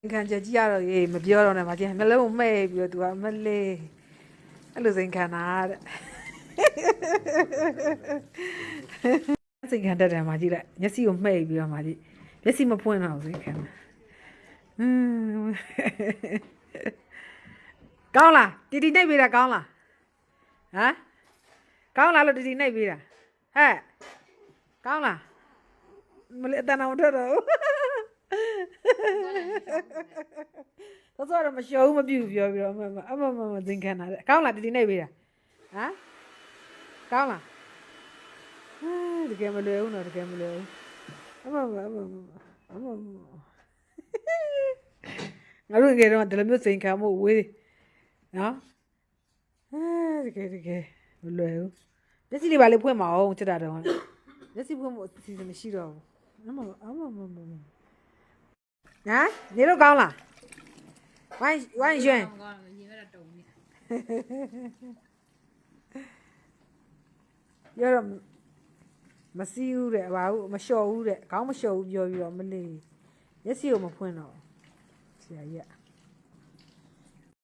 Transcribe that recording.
ခံချက်ကြီးရတော့ရေးမပြောတော့နဲ့မကြီးနှလုံးမှဲ့ပြီးတော့ तू ကမလေးအဲ့လိုစိန်ခံတာတဲ့စိန်ခံတတ်တယ်မကြီးလိုက်မျက်စိကိုမှဲ့ပြီးတော့မကြီးမျက်စိမဖွင့်တော့စိန်ခံတာကောင်းလားတီတီနှိပ်ပေးတာကောင်းလားဟမ်ကောင်းလားလို့တီတီနှိပ်ပေးတာဟဲ့ကောင်းလားမလေးအတန်အောင်ထွက်တော့သောစောတော့မရှော်ဘူးမပြူပြောပြီးတော့မသင်ခံတာတဲ့ကောင်းလားတီတီနှိပ်ပေးတာဟမ်ကောင်းလားတကယ်မလွယ်ဘူးနော်တကယ်မလွယ်ဘူးငါတို့ငယ်တော့ဒီလိုမျိုးစိန်ခံမှုဝေးနော်တကယ်မလွယ်ဘူးမျက်စိလေးပါလေးဖွင့်မအောင်ချက်တာတော့မျက်စိဖွင့်ဖို့အစီအစဉ်မရှိတော့ဘူးဟမ်နေတော့ကောင်းလားဝိုင်းရွှင်ရတော့မစီးဘူးတဲ့ဘာဘူးမလျှော်ဘူးတဲ့ခေါင်းမလျှော်ဘူးပြောပြီးတော့မလေးမျက်စိကိုမဖွင့်တော့ဆရာကြီးက